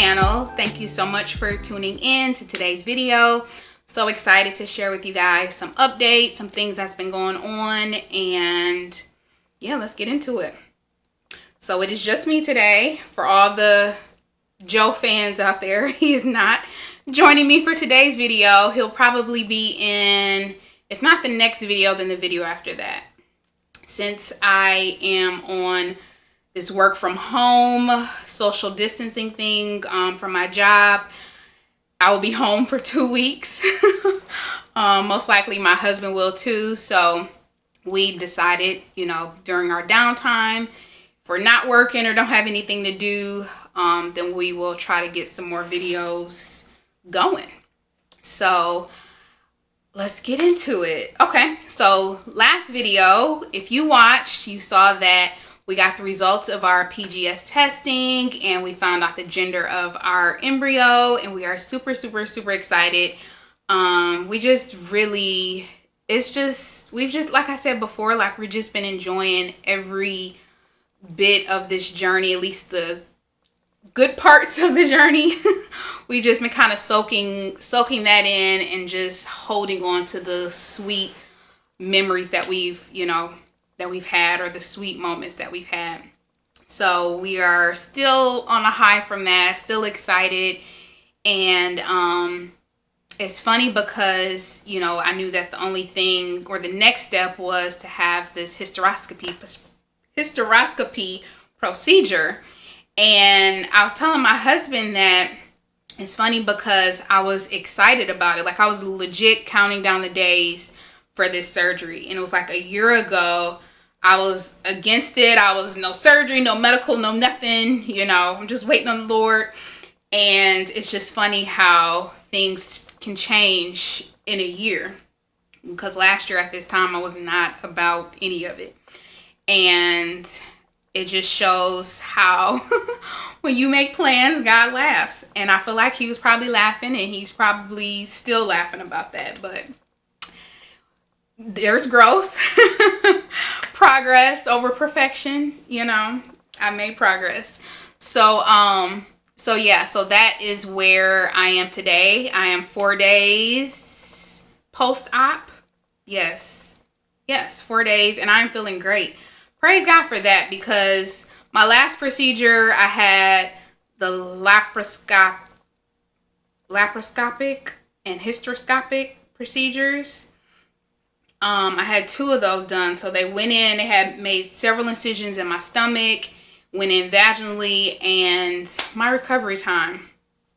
channel. Thank you so much for tuning in to today's video. So excited to share with you guys some updates, some things that's been going on, and yeah, let's get into it. So it is just me today. For all the Joe fans out there, he is not joining me for today's video. He'll probably be in, if not the next video, then the video after that. Since I am on this work from home, social distancing thing from my job, I will be home for 2 weeks. Most likely my husband will too. So we decided, during our downtime, if we're not working or don't have anything to do, then we will try to get some more videos going. So let's get into it. Okay, so last video, if you watched, you saw that we got the results of our PGS testing and we found out the gender of our embryo, and we are super excited. We've just, like I said before, like we've just been enjoying every bit of this journey, at least the good parts of the journey. We've just been kind of soaking that in and just holding on to the sweet memories that we've had, or the sweet moments that we've had. So we are still on a high from that, still excited. And it's funny because, I knew that the only thing, or the next step, was to have this hysteroscopy procedure. And I was telling my husband that it's funny because I was excited about it. Like, I was legit counting down the days for this surgery. And it was like a year ago, I was against it. I was no surgery, no medical, no nothing. I'm just waiting on the Lord. And it's just funny how things can change in a year. Because last year at this time, I was not about any of it. And it just shows how when you make plans, God laughs. And I feel like he was probably laughing, and he's probably still laughing about that. But there's growth, progress over perfection. I made progress. So that is where I am today. I am 4 days post-op. Yes, 4 days, and I'm feeling great. Praise God for that, because my last procedure, I had the laparoscopic and hysteroscopic procedures. I had 2 of those done. So they went in, they had made several incisions in my stomach, went in vaginally, and my recovery time,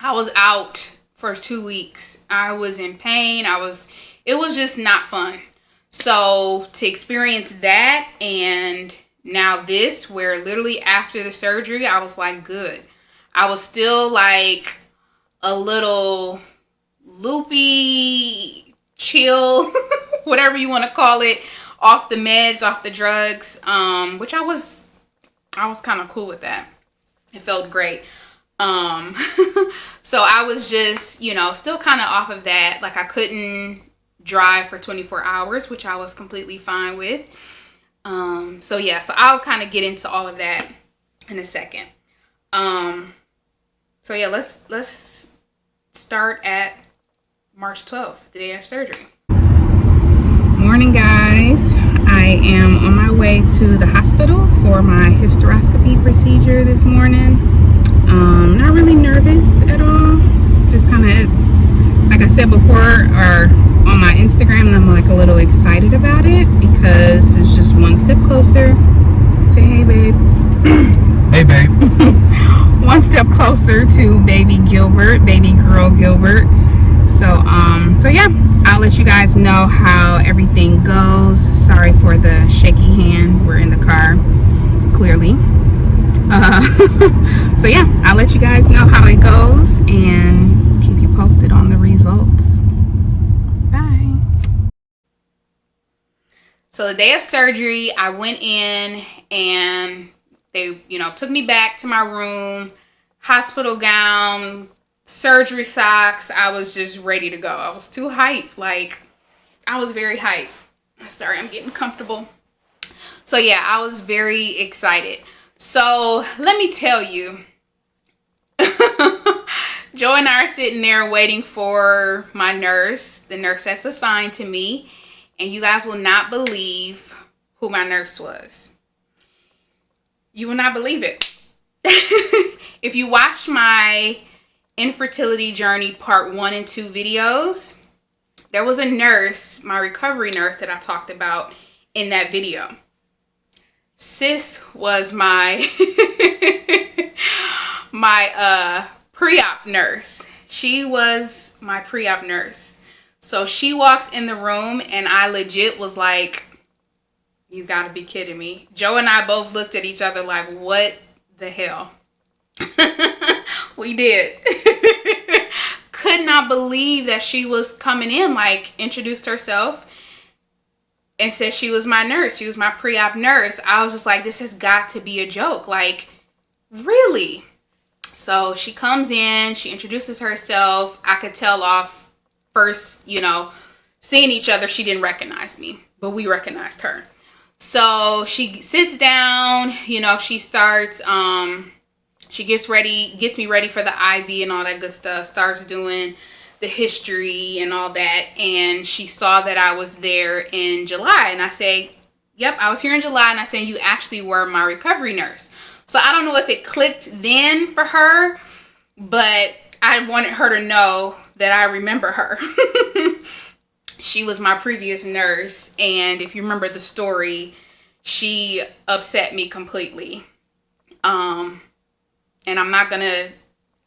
I was out for 2 weeks. I was in pain. It was just not fun. So to experience that, and now this, where literally after the surgery, I was like, good. I was still like a little loopy, chill, whatever you want to call it, off the meds, off the drugs, which I was kind of cool with that. It felt great. So I was just, still kind of off of that. Like, I couldn't drive for 24 hours, which I was completely fine with. So I'll kind of get into all of that in a second. Let's start at March 12th, the day of surgery. Morning, guys. I am on my way to the hospital for my hysteroscopy procedure this morning. Not really nervous at all. Just kind of, like I said before, or on my Instagram, I'm like a little excited about it because it's just one step closer. Say hey, babe. Hey, babe. One step closer to baby girl Gilbert. So I'll let you guys know how everything goes. Sorry for the shaky hand. We're in the car, clearly. I'll let you guys know how it goes and keep you posted on the results. Bye. So the day of surgery, I went in and they, took me back to my room, hospital gown, surgery socks. I was just ready to go. I was too hyped. Like, I was very hyped. Sorry, I'm getting comfortable. So yeah, I was very excited. So let me tell you, Joe and I are sitting there waiting for my nurse, the nurse that's assigned to me. And you guys will not believe who my nurse was. You will not believe it. If you watch my infertility journey part 1 and 2 videos, there was a nurse, my recovery nurse that I talked about in that video. Sis was my pre-op nurse. She was my pre-op nurse. So she walks in the room and I legit was like, you gotta be kidding me. Joe and I both looked at each other like, what the hell? We did. Could not believe that she was coming in, like introduced herself and said she was my nurse. She was my pre-op nurse. I was just like, this has got to be a joke. Like, really? So she comes in, she introduces herself. I could tell off first, seeing each other, she didn't recognize me, but we recognized her. So she sits down, she starts, she gets me ready for the IV and all that good stuff, starts doing the history and all that. And she saw that I was there in July. And I say, yep, I was here in July. And I said, you actually were my recovery nurse. So I don't know if it clicked then for her, but I wanted her to know that I remember her. She was my previous nurse. And if you remember the story, she upset me completely. And I'm not going to,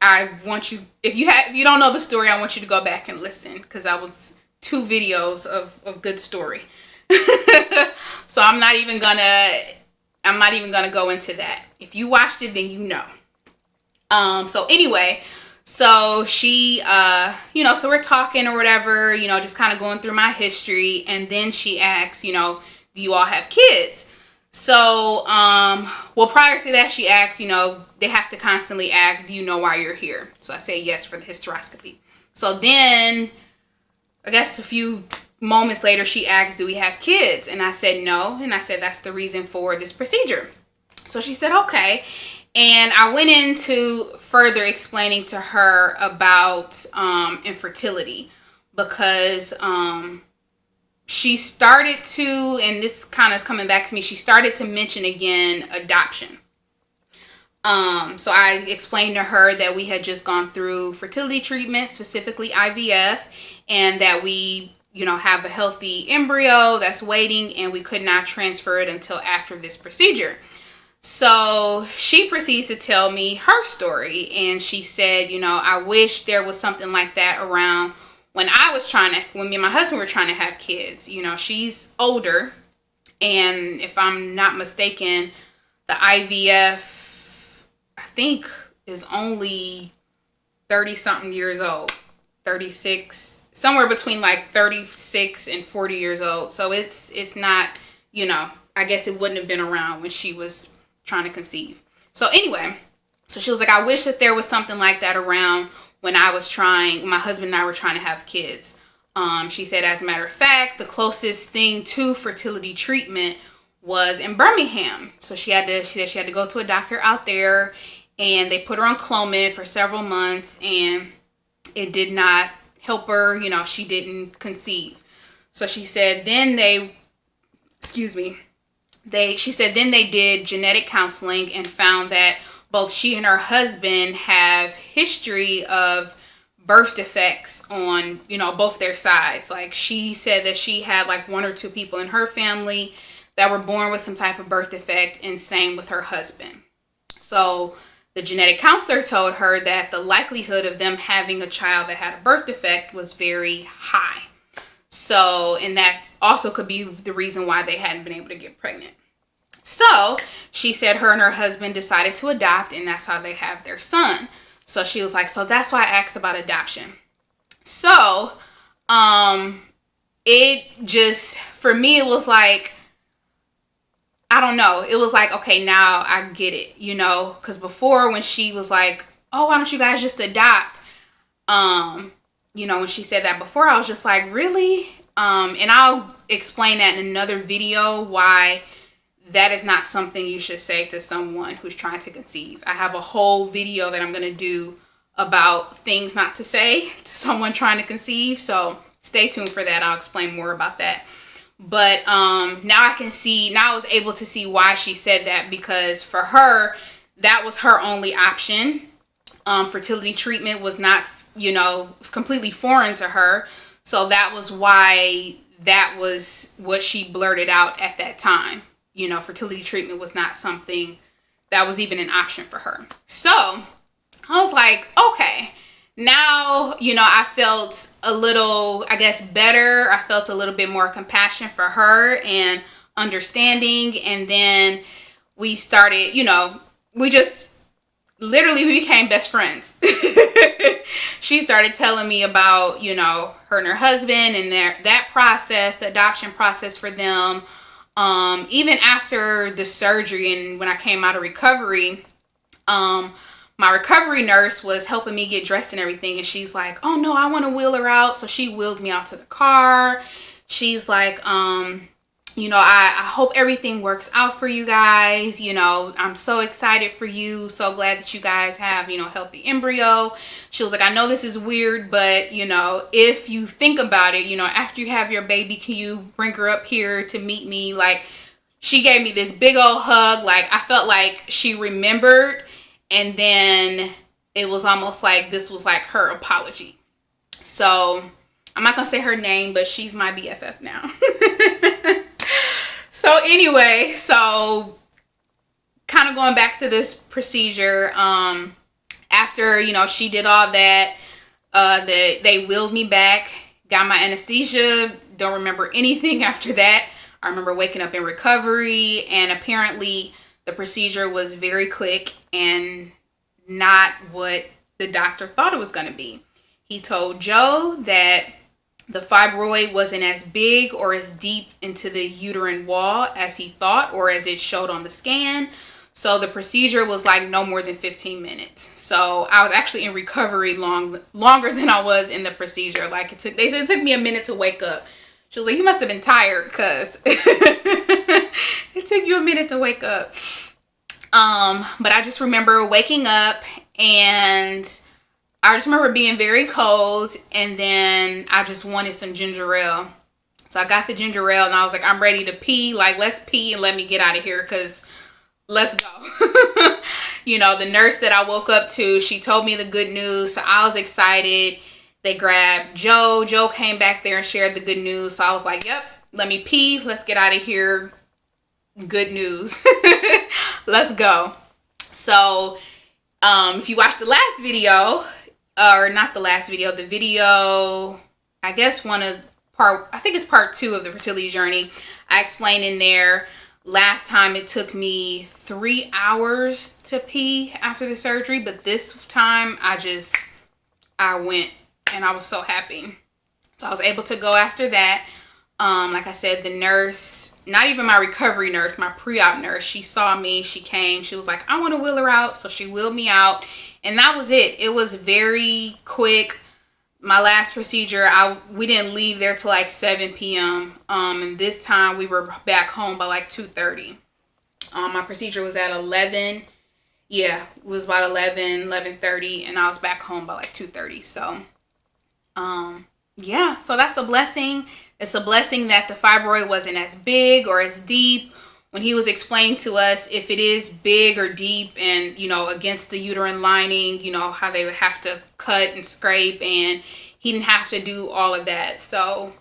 I want you, if you don't know the story, I want you to go back and listen, because that was 2 videos of good story. So I'm not even gonna go into that. If you watched it, then you know. So anyway, so she, so we're talking or whatever, just kind of going through my history. And then she asks, do you all have kids? So, prior to that, she asks, they have to constantly ask, do you know why you're here? So I say yes for the hysteroscopy. So then, I guess a few moments later, she asks, do we have kids? And I said no. And I said, that's the reason for this procedure. So she said, okay. And I went into further explaining to her about infertility, because she started to, and this kind of is coming back to me, she started to mention again adoption. So I explained to her that we had just gone through fertility treatment, specifically IVF, and that we, have a healthy embryo that's waiting, and we could not transfer it until after this procedure. So she proceeds to tell me her story, and she said, I wish there was something like that around when me and my husband were trying to have kids. She's older, and if I'm not mistaken, the IVF, I think, is only 30 something years old, 36, somewhere between like 36 and 40 years old. So it's not, I guess it wouldn't have been around when she was trying to conceive. So anyway, so she was like, I wish that there was something like that around when my husband and I were trying to have kids. She said, as a matter of fact, the closest thing to fertility treatment was in Birmingham. So she said she had to go to a doctor out there, and they put her on Clomid for several months, and it did not help her. She didn't conceive. So she said, then they did genetic counseling and found that both she and her husband have history of birth defects on, both their sides. Like, she said that she had like 1 or 2 people in her family that were born with some type of birth defect, and same with her husband. So the genetic counselor told her that the likelihood of them having a child that had a birth defect was very high. So, and that also could be the reason why they hadn't been able to get pregnant. So she said her and her husband decided to adopt, and that's how they have their son. So she was like, so that's why I asked about adoption. So, it just, for me, it was like, I don't know. It was like, okay, now I get it, because before, when she was like, oh, why don't you guys just adopt? When she said that before, I was just like, really? And I'll explain that in another video, why that is not something you should say to someone who's trying to conceive. I have a whole video that I'm going to do about things not to say to someone trying to conceive. So stay tuned for that. I'll explain more about that. But now I was able to see why she said that, because for her, that was her only option. Fertility treatment was not, was completely foreign to her. So that was why that was what she blurted out at that time. Fertility treatment was not something that was even an option for her. So I was like, okay, now, I felt a little, I guess, better. I felt a little bit more compassion for her and understanding. And then we started, we just literally became best friends. She started telling me about, her and her husband and that process, the adoption process for them. Even after the surgery and when I came out of recovery, my recovery nurse was helping me get dressed and everything. And she's like, oh no, I want to wheel her out. So she wheeled me out to the car. She's like, I hope everything works out for you guys. I'm so excited for you. So glad that you guys have, healthy embryo. She was like, I know this is weird, but if you think about it, after you have your baby, can you bring her up here to meet me? Like, she gave me this big old hug. Like, I felt like she remembered. And then it was almost like this was like her apology. So I'm not going to say her name, but she's my BFF now. So anyway, kind of going back to this procedure, after, she did all that, they wheeled me back, got my anesthesia, don't remember anything after that. I remember waking up in recovery, and apparently the procedure was very quick and not what the doctor thought it was going to be. He told Joe that the fibroid wasn't as big or as deep into the uterine wall as he thought, or as it showed on the scan. So the procedure was like no more than 15 minutes. So I was actually in recovery longer than I was in the procedure. Like they said it took me a minute to wake up. She was like, you must have been tired because it took you a minute to wake up. But I just remember waking up, and I just remember being very cold, and then I just wanted some ginger ale. So I got the ginger ale, and I was like, I'm ready to pee. Like, let's pee and let me get out of here, because let's go. The nurse that I woke up to, she told me the good news. So I was excited. They grabbed Joe. Joe came back there and shared the good news. So I was like, yep, let me pee. Let's get out of here. Good news. Let's go. So if you watched the last video, or not the last video, the video, I guess I think it's part 2 of the fertility journey. I explained in there, last time it took me 3 hours to pee after the surgery, but this time I went, and I was so happy. So I was able to go after that. Like I said, the nurse, not even my recovery nurse, my pre-op nurse, she saw me, she came, she was like, I want to wheel her out. So she wheeled me out, and that was it. It was very quick. My last procedure, we didn't leave there till like 7 p.m. And this time we were back home by like 2:30. My procedure was at 11. Yeah, it was about 11:30, and I was back home by like 2:30. So, yeah, so that's a blessing. It's a blessing that the fibroid wasn't as big or as deep. When he was explaining to us if it is big or deep and, against the uterine lining, how they would have to cut and scrape, and he didn't have to do all of that. So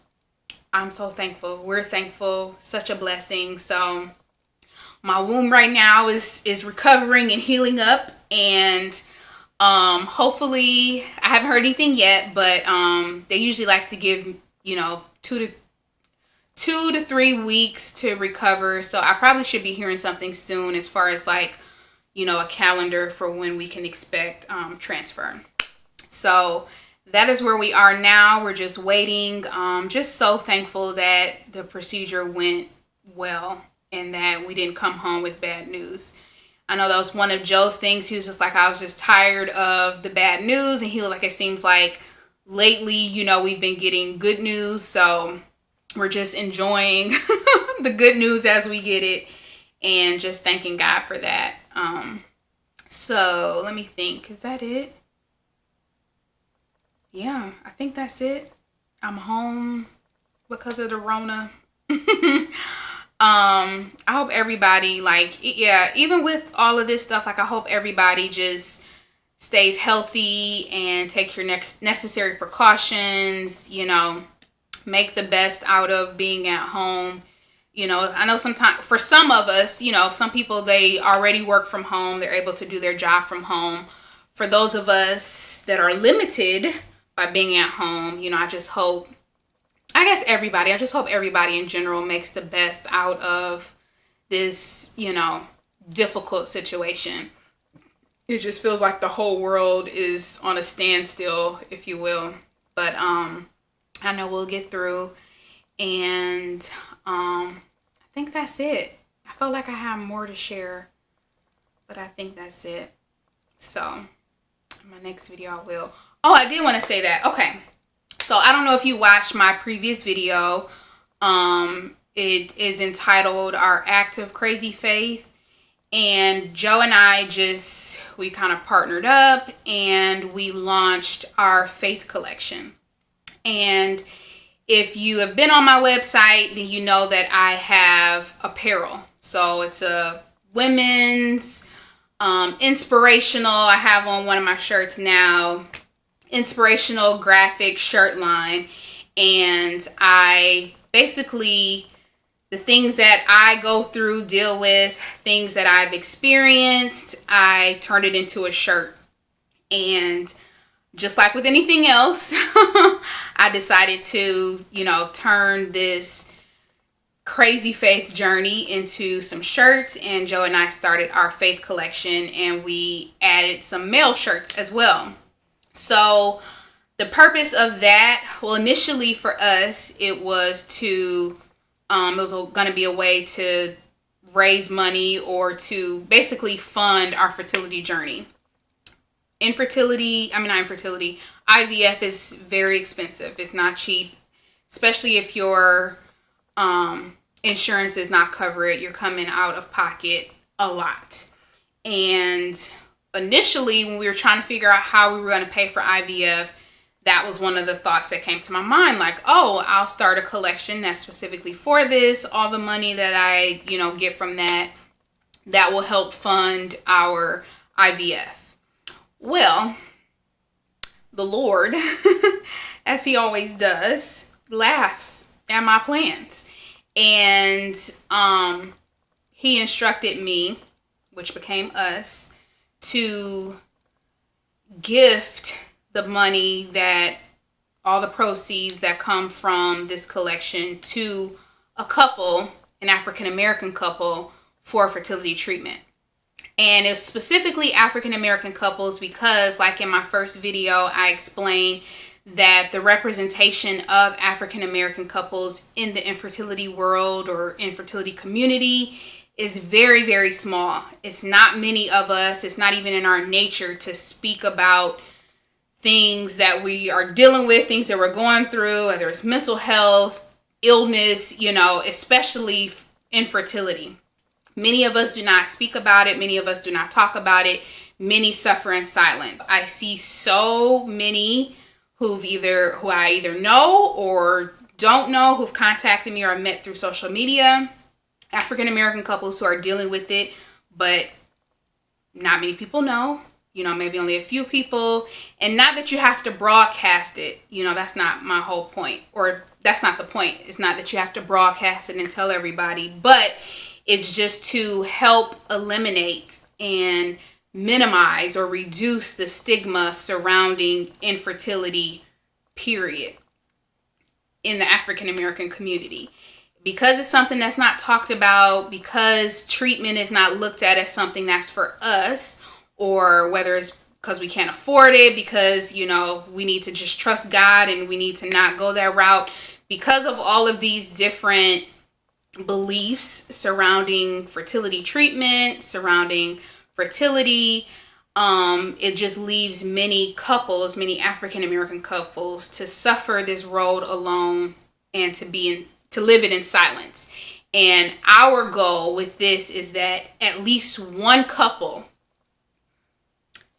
I'm so thankful. We're thankful. Such a blessing. So my womb right now is recovering and healing up, and hopefully, I haven't heard anything yet, but they usually like to give 2 to 3 weeks to recover. So I probably should be hearing something soon as far as like, a calendar for when we can expect transfer. So that is where we are now. We're just waiting. Just so thankful that the procedure went well and that we didn't come home with bad news. I know that was one of Joe's things. He was just like, I was just tired of the bad news. And he was like, it seems like lately, we've been getting good news. So we're just enjoying the good news as we get it, and just thanking God for that. So let me think. Is that it? yeah, I think that's it. I'm home because of the Rona. I hope everybody, like, yeah, even with all of this stuff, like, I hope everybody just stays healthy and take your necessary precautions, you know, make the best out of being at home. You know, I know sometimes for some of us, you know, some people, they already work from home. They're able to do their job from home. For those of us that are limited by being at home, you know, I just hope everybody in general makes the best out of this, you know, difficult situation. It just feels like the whole world is on a standstill, if you will. But I know we'll get through. And I think that's it. I felt like I have more to share, but I think that's it. So in my next video I will. Oh, I did want to say that. Okay. So I don't know if you watched my previous video. It is entitled Our Act of Crazy Faith. And Joe and I we kind of partnered up and we launched our faith collection. And if you have been on my website, then you know that I have apparel. So it's a women's inspirational. I have on one of my shirts now. Inspirational graphic shirt line. And I basically, the things that I go through, deal with, things that I've experienced, I turn it into a shirt. And just like with anything else, I decided to, you know, turn this crazy faith journey into some shirts. And Joe and I started our faith collection and we added some male shirts as well. So the purpose of that, well, initially for us, it was to, it was going to be a way to raise money or to basically fund our fertility journey. IVF is very expensive. It's not cheap, especially if your insurance does not cover it. You're coming out of pocket a lot. And initially, when we were trying to figure out how we were going to pay for IVF, that was one of the thoughts that came to my mind. Like, oh, I'll start a collection that's specifically for this. All the money that I, you know, get from that will help fund our IVF. Well, the Lord, as he always does, laughs at my plans. And he instructed me, which became us, to gift the money, that all the proceeds that come from this collection, to a couple, an African American couple, for fertility treatment. And it's specifically African American couples because, like in my first video, I explained that the representation of African American couples in the infertility world or infertility community is very, very small. It's not many of us. It's not even in our nature to speak about things that we are dealing with, things that we're going through, whether it's mental health, illness, you know, especially infertility. Many of us do not speak about it. Many of us do not talk about it. Many suffer in silence. I see so many who I either know or don't know, who've contacted me or met through social media. African American couples who are dealing with it, but not many people know. You know, maybe only a few people. And not that you have to broadcast it. You know, that's not my whole point. Or that's not the point. It's not that you have to broadcast it and tell everybody. But it's just to help eliminate and minimize or reduce the stigma surrounding infertility, period, in the African American community. Because it's something that's not talked about, because treatment is not looked at as something that's for us, or whether it's because we can't afford it, because, you know, we need to just trust God and we need to not go that route. Because of all of these different beliefs surrounding fertility treatment, surrounding fertility, it just leaves many couples, many African American couples, to suffer this road alone and to live it in silence. And our goal with this is that at least one couple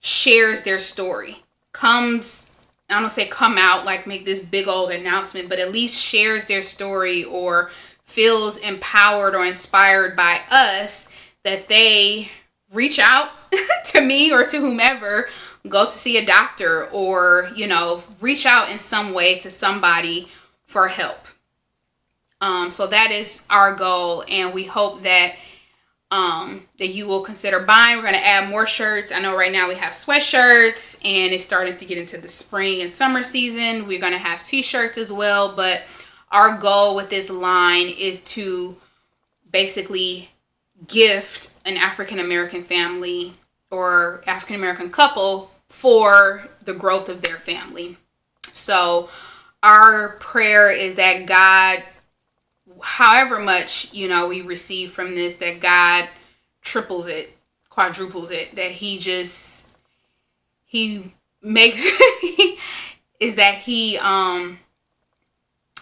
shares their story, comes I don't say come out, like make this big old announcement, but at least shares their story or feels empowered or inspired by us, that they reach out to me or to whomever, go to see a doctor, or, you know, reach out in some way to somebody for help. So that is our goal, and we hope that that you will consider buying. We're going to add more shirts. I know right now we have sweatshirts, and it's starting to get into the spring and summer season. We're going to have t-shirts as well, but our goal with this line is to basically gift an African-American family or African-American couple for the growth of their family. So our prayer is that God, however much, you know, we receive from this, that God triples it, quadruples it, that he makes is that he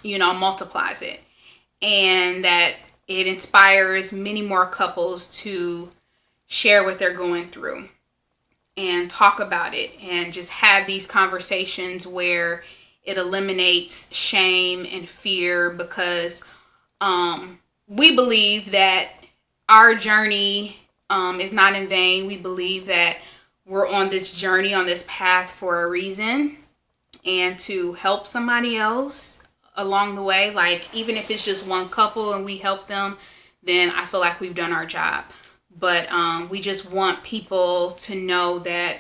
you know, multiplies it, and that it inspires many more couples to share what they're going through and talk about it, and just have these conversations where it eliminates shame and fear, because we believe that our journey is not in vain. We believe that we're on this journey, on this path for a reason, and to help somebody else along the way. Like, even if it's just one couple and we help them, then I feel like we've done our job. But we just want people to know that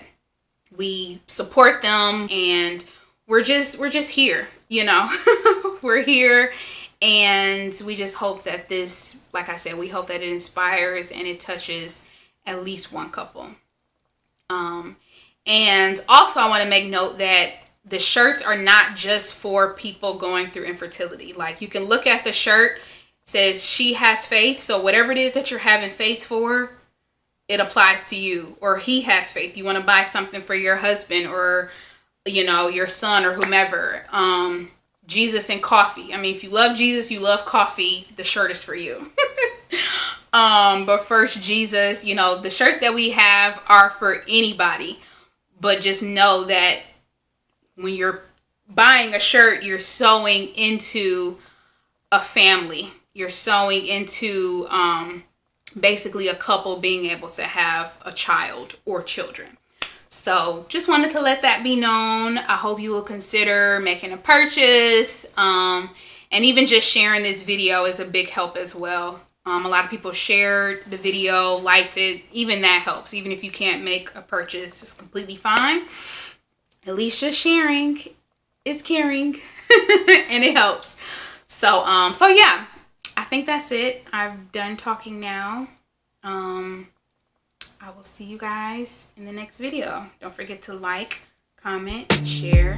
we support them, and we're just here, you know. We're here, and we just hope that this, like I said, we hope that it inspires and it touches at least one couple. And also I want to make note that the shirts are not just for people going through infertility. Like, you can look at the shirt, says she has faith. So whatever it is that you're having faith for, it applies to you. Or he has faith. You want to buy something for your husband, or, you know, your son, or whomever. Jesus and coffee. I mean, if you love Jesus, you love coffee, the shirt is for you. But first, Jesus, you know, the shirts that we have are for anybody. But just know that when you're buying a shirt, you're sewing into a family. You're sewing into basically a couple being able to have a child or children. So just wanted to let that be known. I hope you will consider making a purchase. And even just sharing this video is a big help as well. A lot of people shared the video, liked it. Even that helps. Even if you can't make a purchase, it's completely fine. At least just sharing is caring. And it helps. So yeah, I think that's it. I've done talking now. I will see you guys in the next video. Don't forget to like, comment, share.